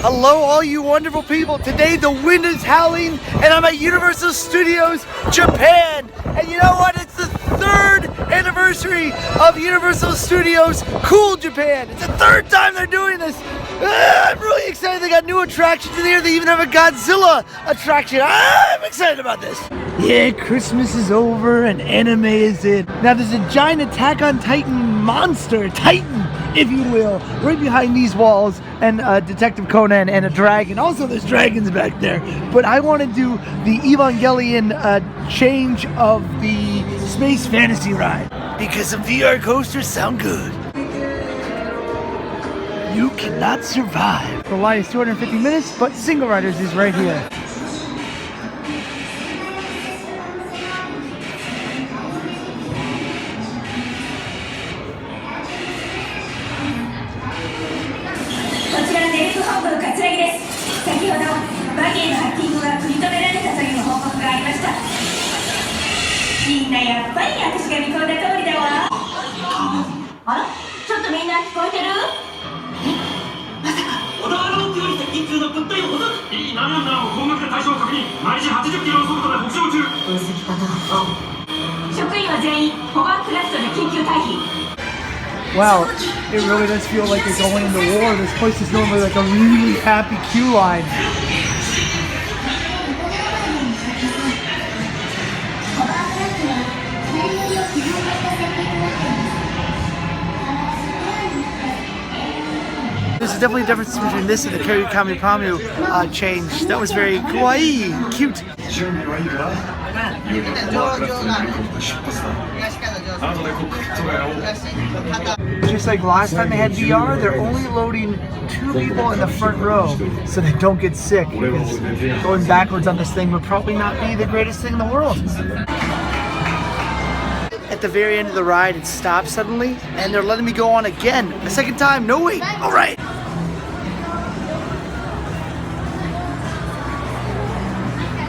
Hello all you wonderful people. Today the wind is howling and I'm at Universal Studios Japan. And you know what? It's the 3rd anniversary of Universal Studios Cool Japan. It's the 3rd time they're doing this. I'm really excited. They got new attractions in here. They even have a Godzilla attraction. I'm excited about this. Yeah, Christmas is over and anime is in. Now there's a giant Attack on Titan monster, Titan, if you will, right behind these walls, and Detective Conan and a dragon. Also, there's dragons back there. But I want to do the Evangelion change of the space fantasy ride because some VR coasters sound good. You cannot survive. The line is 250 minutes, but single riders is right here. Wow, it really does feel like they're going into war. This place is normally like a really happy queue line. There's definitely a difference between this and the Kari Kami Pamu change. That was very kawaii, cute. Just like last time they had VR, they're only loading 2 people in the front row so they don't get sick, because going backwards on this thing would probably not be the greatest thing in the world. At the very end of the ride, it stopped suddenly, and they're letting me go on again. A second time. No, wait. All right.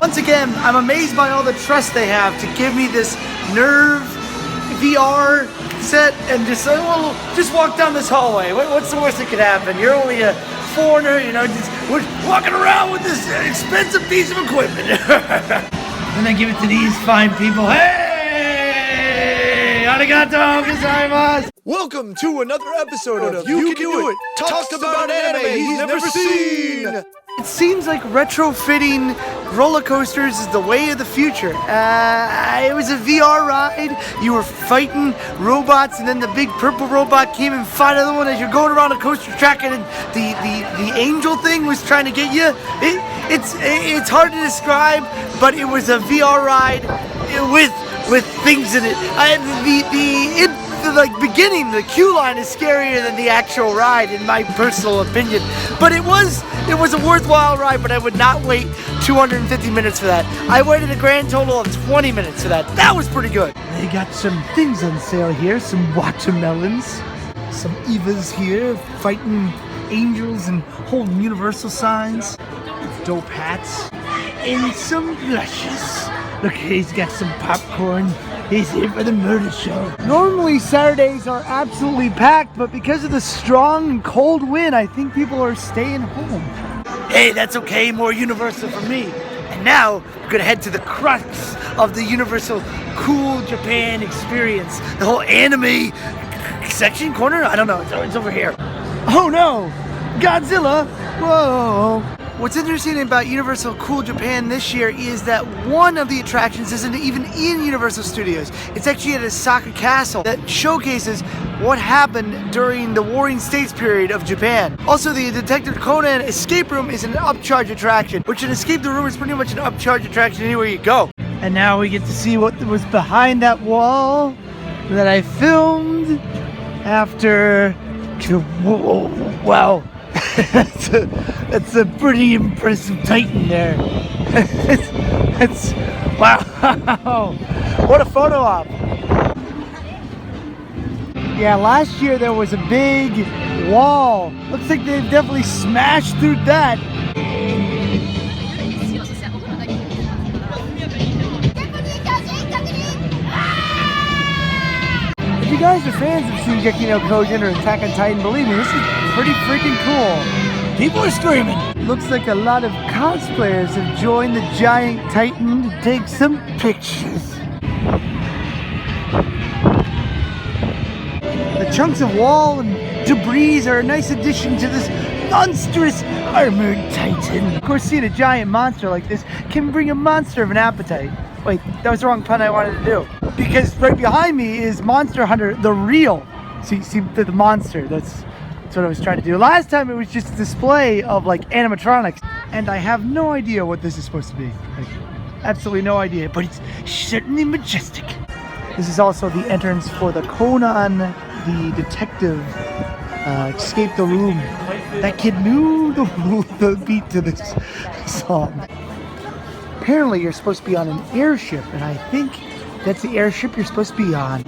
Once again, I'm amazed by all the trust they have to give me this Nerve VR set and just say, well, just walk down this hallway. What's the worst that could happen? You're only a foreigner, you know, just walking around with this expensive piece of equipment. And then give it to these fine people. Hey! Arigato gozaimasu! Welcome to another episode of Yukendoit. Talks about anime he's never seen. It seems like retrofitting roller coasters is the way of the future. It was a VR ride. You were fighting robots, and then the big purple robot came and fought another one as you're going around a coaster track, and the angel thing was trying to get you. It's hard to describe, but it was a VR ride with things in it. The beginning, the queue line is scarier than the actual ride, in my personal opinion. But it was a worthwhile ride, but I would not wait 250 minutes for that. I waited a grand total of 20 minutes for that. That was pretty good. They got some things on sale here, some watermelons, some Evas here, fighting angels and holding universal signs, dope hats, and some blushes. Look, he's got some popcorn. He's here for the murder show. Normally Saturdays are absolutely packed, but because of the strong and cold wind, I think people are staying home. Hey, that's okay, more Universal for me. And now, we're gonna head to the crux of the Universal Cool Japan experience. The whole anime section corner? I don't know, it's over here. Oh no, Godzilla, whoa. What's interesting about Universal Cool Japan this year is that one of the attractions isn't even in Universal Studios. It's actually at Hogwarts Castle that showcases what happened during the Warring States period of Japan. Also, the Detective Conan escape room is an upcharge attraction, which an escape the room is pretty much an upcharge attraction anywhere you go. And now we get to see what was behind that wall that I filmed after... Wow. That's a pretty impressive Titan there. it's wow. What a photo op. Yeah, last year there was a big wall. Looks like they've definitely smashed through that. If you guys are fans of Shingeki no Kyojin or Attack on Titan, believe me, this is pretty freaking cool. People are screaming. Looks like a lot of cosplayers have joined the giant titan to take some pictures. The chunks of wall and debris are a nice addition to this monstrous armored titan. Of course, seeing a giant monster like this can bring a monster of an appetite. Wait, that was the wrong pun I wanted to do. Because right behind me is Monster Hunter, the real. See the monster. That's what I was trying to do. Last time it was just a display of like animatronics, and I have no idea what this is supposed to be. Like, absolutely no idea, but it's certainly majestic. This is also the entrance for the Conan, the detective, escape the room. That kid knew the beat to this song. Apparently you're supposed to be on an airship, and I think that's the airship you're supposed to be on.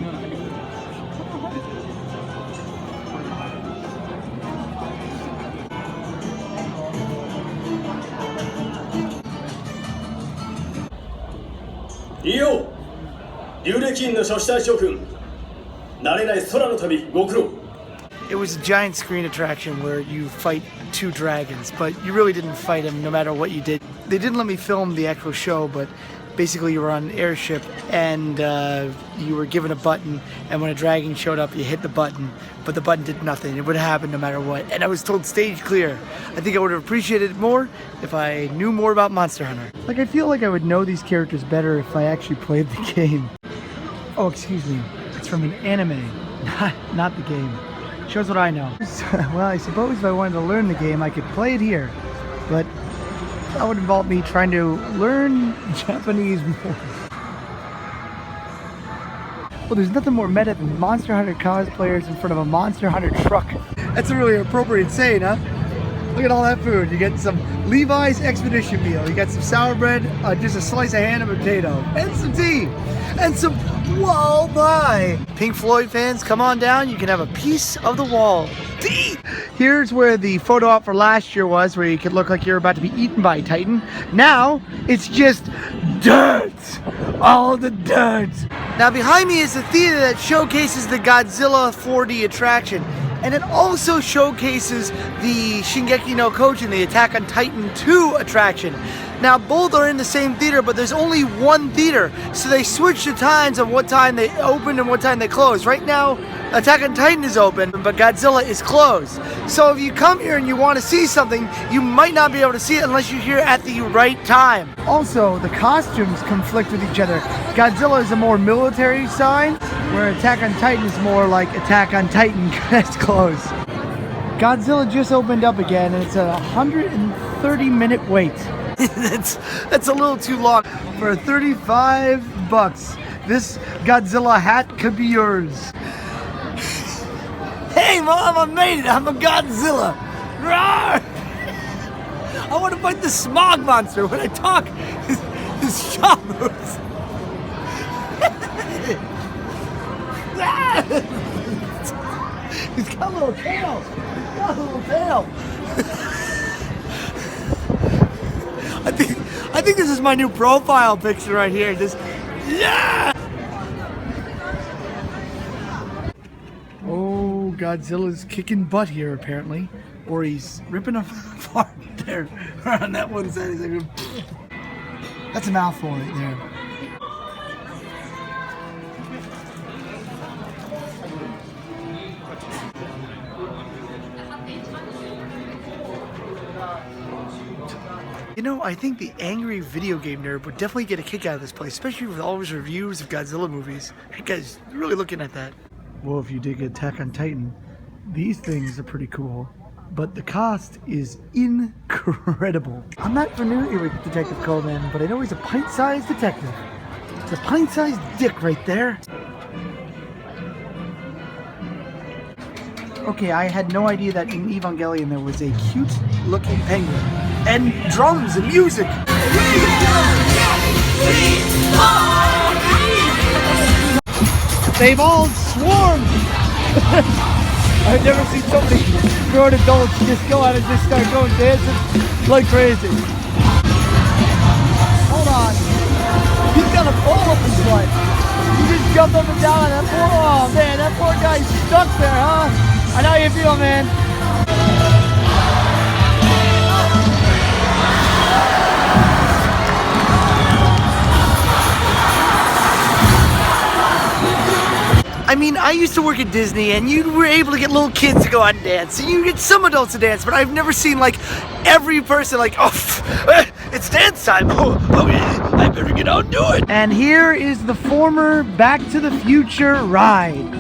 It was a giant screen attraction where you fight two dragons, but you really didn't fight them no matter what you did. They didn't let me film the actual show, but basically you were on an airship and you were given a button, and when a dragon showed up you hit the button, but the button did nothing. It would happen no matter what, and I was told stage clear. I think I would have appreciated it more if I knew more about Monster Hunter. Like, I feel like I would know these characters better if I actually played the game. Oh, excuse me, it's from an anime, not the game. Shows what I know. Well, I suppose if I wanted to learn the game, I could play it here, but that would involve me trying to learn Japanese more. Well, there's nothing more meta than Monster Hunter cosplayers in front of a Monster Hunter truck. That's a really appropriate saying, huh? Look at all that food. You get some Levi's Expedition meal. You got some sour bread, just a slice of ham and potato, and some tea, and some wall pie. Pink Floyd fans, come on down. You can have a piece of the wall. Tea! Here's where the photo op for last year was, where you could look like you're about to be eaten by a Titan. Now, it's just dirt. All the dirt. Now, behind me is the theater that showcases the Godzilla 4D attraction. And it also showcases the Shingeki no Kyojin, the Attack on Titan 2 attraction. Now, both are in the same theater, but there's only one theater, so they switch the times of what time they open and what time they close. Right now, Attack on Titan is open, but Godzilla is closed. So if you come here and you want to see something, you might not be able to see it unless you're here at the right time. Also, the costumes conflict with each other. Godzilla is a more military sign, where Attack on Titan is more like Attack on Titan. That's close. Godzilla just opened up again, and it's a 130-minute wait. That's a little too long. For $35, this Godzilla hat could be yours. Hey Mom, I made it! I'm a Godzilla! Roar! I want to fight the smog monster. When I talk, his shot moves. He's got a little tail. I think this is my new profile picture right here. Just yeah. Oh, Godzilla's kicking butt here apparently, or he's ripping apart there on that one side. He's like, that's a mouthful right there. You know, I think the angry video game nerd would definitely get a kick out of this place, especially with all his reviews of Godzilla movies. You guys really looking at that. Well, if you dig Attack on Titan, these things are pretty cool, but the cost is incredible. I'm not familiar with Detective Conan, but I know he's a pint-sized detective. It's a pint-sized dick right there. Okay, I had no idea that in Evangelion there was a cute-looking penguin. And drums and music! They've all swarmed! I've never seen somebody grown adults just go out and just start going dancing like crazy. Hold on. He's got a ball up his butt. He just jumped up and down on that poor, oh man, that poor guy's stuck there, huh? I know how you feel, man. I mean, I used to work at Disney, and you were able to get little kids to go out and dance, and you get some adults to dance, but I've never seen, like, every person like, oh, it's dance time. Oh, yeah, I better get out and do it. And here is the former Back to the Future ride,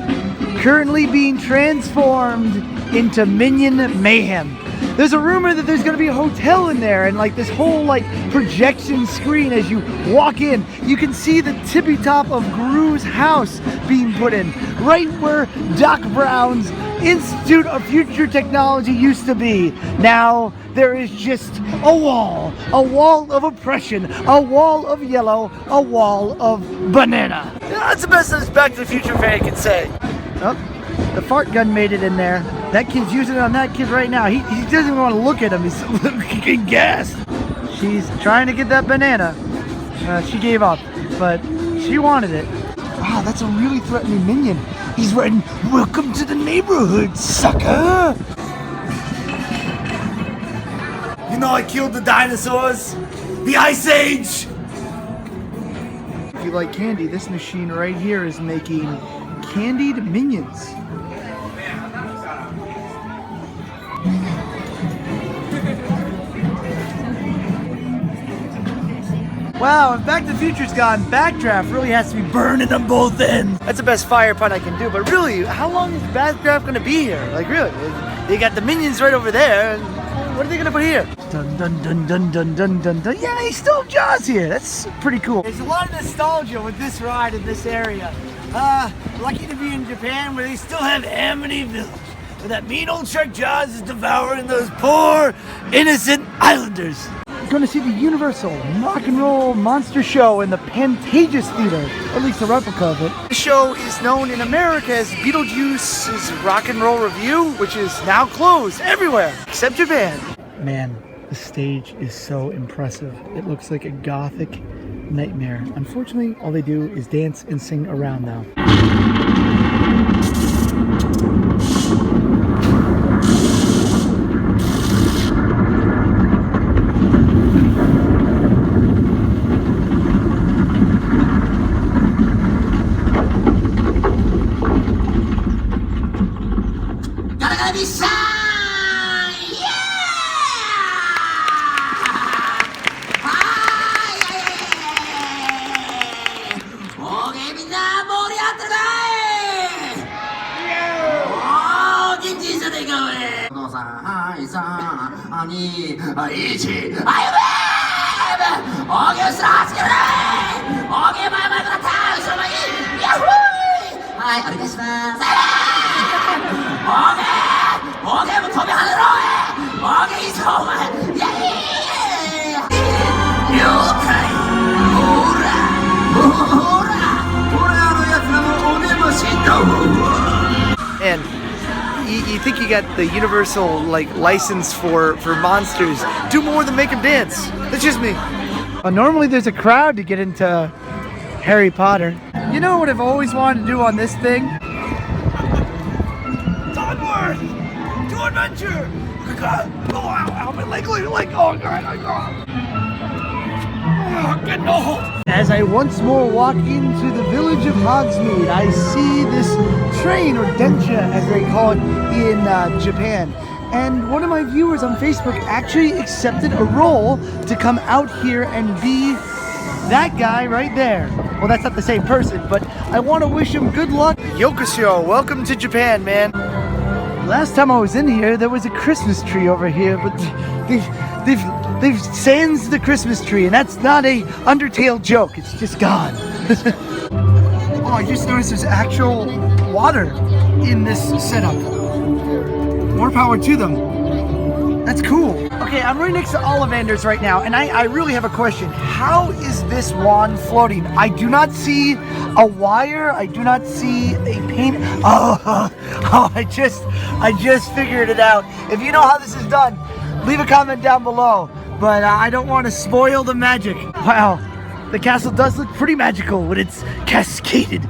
currently being transformed into Minion Mayhem. There's a rumor that there's gonna be a hotel in there, and like this whole like projection screen as you walk in, you can see the tippy top of Gru's house being put in, right where Doc Brown's Institute of Future Technology used to be. Now there is just a wall of oppression, a wall of yellow, a wall of banana. That's the best this Back to the Future fan can say. Oh, the fart gun made it in there. That kid's using it on that kid right now. He doesn't even want to look at him. He's getting gassed. She's trying to get that banana. She gave up, but she wanted it. Wow, that's a really threatening minion. He's writing, "Welcome to the neighborhood, sucker." You know I killed the dinosaurs? The Ice Age! If you like candy, this machine right here is making candied minions. Wow, if Back to the Future's gone, Backdraft really has to be burning them both ends. That's the best fire pun I can do, but really, how long is Backdraft gonna be here? Like really, they got the minions right over there, and what are they gonna put here? Dun dun dun dun dun dun dun dun. Yeah, they still have Jaws here. That's pretty cool. There's a lot of nostalgia with this ride in this area. Lucky to be in Japan where they still have Amity Village. Where that mean old shark Jaws is devouring those poor, innocent islanders. Going to see the Universal Rock and Roll Monster Show in the Pantages Theater, at least a replica of it. The show is known in America as Beetlejuice's Rock and Roll Review, which is now closed everywhere except Japan. Man, the stage is so impressive. It looks like a gothic nightmare. Unfortunately, all they do is dance and sing around now. And you think you got the universal like license for monsters? Do more than make them dance. That's just me. Normally there's a crowd to get into Harry Potter. You know what I've always wanted to do on this thing? Onward to adventure! Oh, ow, my leg, oh God, oh, get no hold. As I once more walk into the village of Hogsmeade, I see this train, or dencha as they call it in Japan. And one of my viewers on Facebook actually accepted a role to come out here and be that guy right there. Well, that's not the same person, but I want to wish him good luck. Yokusho, welcome to Japan, man. Last time I was in here, there was a Christmas tree over here, but they've sans the Christmas tree, and that's not a Undertale joke. It's just gone. Oh, I just noticed there's actual water in this setup. More power to them. That's cool. Okay, I'm right next to Ollivanders right now, and I really have a question. How is this wand floating? I do not see a wire. I do not see a paint. Oh, I just figured it out. If you know how this is done, leave a comment down below. But I don't want to spoil the magic. Wow, the castle does look pretty magical when it's cascaded.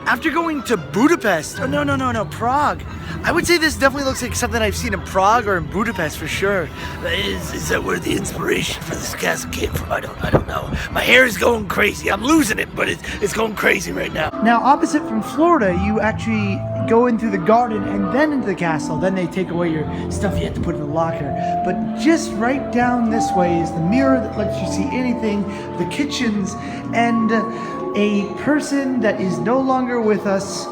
after going to Budapest, no, Prague. I would say this definitely looks like something I've seen in Prague or in Budapest for sure. Is that where the inspiration for this castle came from? I don't know. My hair is going crazy. I'm losing it, but it's going crazy right now. Now, opposite from Florida, you actually go in through the garden and then into the castle. Then they take away your stuff you have to put in the locker. But just right down this way is the mirror that lets you see anything, the kitchens, and a person that is no longer with us,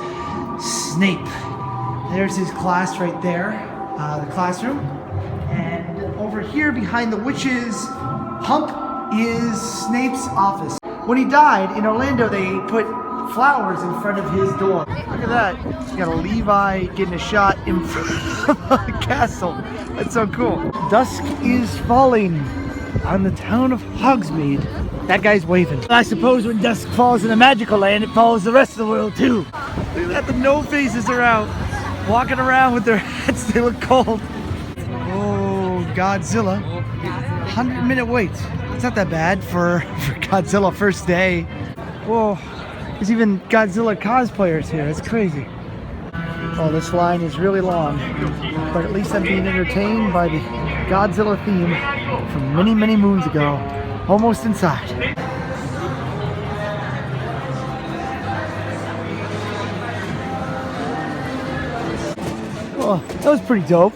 Snape. There's his class right there, the classroom. And over here behind the witch's hump is Snape's office. When he died in Orlando, they put flowers in front of his door. Look at that. You got a Levi getting a shot in front of the castle. That's so cool. Dusk is falling on the town of Hogsmeade. That guy's waving. I suppose when dusk falls in the magical land, it follows the rest of the world too. Look at that, the no-faces are out, walking around with their hats. They look cold. Oh, Godzilla. 100-minute wait. It's not that bad for Godzilla first day. Whoa, there's even Godzilla cosplayers here. It's crazy. Oh, this line is really long, but at least I'm being entertained by the Godzilla theme from many, many moons ago. Almost inside. Well, that was pretty dope.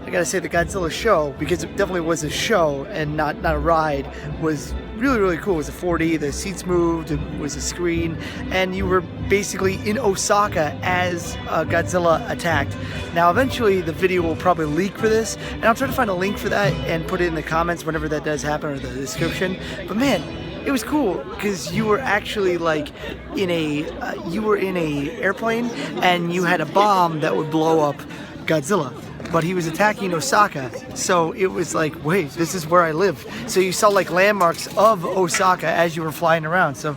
I gotta say the Godzilla show, because it definitely was a show and not a ride, was really, really cool. It was a 4D, the seats moved, it was a screen, and you were basically in Osaka as Godzilla attacked. Now eventually the video will probably leak for this, and I'll try to find a link for that and put it in the comments whenever that does happen, or the description. But man, it was cool because you were actually like in a airplane, and you had a bomb that would blow up Godzilla. But he was attacking Osaka, so it was like, wait, this is where I live. So you saw like landmarks of Osaka as you were flying around. So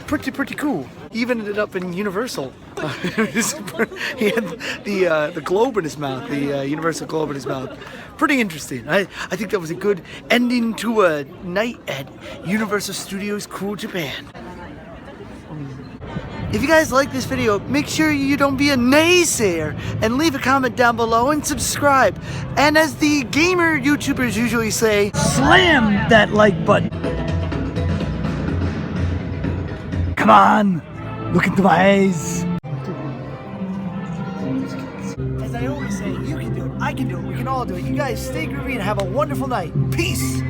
pretty cool. He even ended up in Universal. He had the globe in his mouth, the Universal globe in his mouth. Pretty interesting. I think that was a good ending to a night at Universal Studios Cool Japan. If you guys like this video, make sure you don't be a naysayer and leave a comment down below and subscribe. And as the gamer YouTubers usually say, slam that like button. Come on, look into my eyes. As I always say, you can do it, I can do it, we can all do it. You guys stay groovy and have a wonderful night. Peace.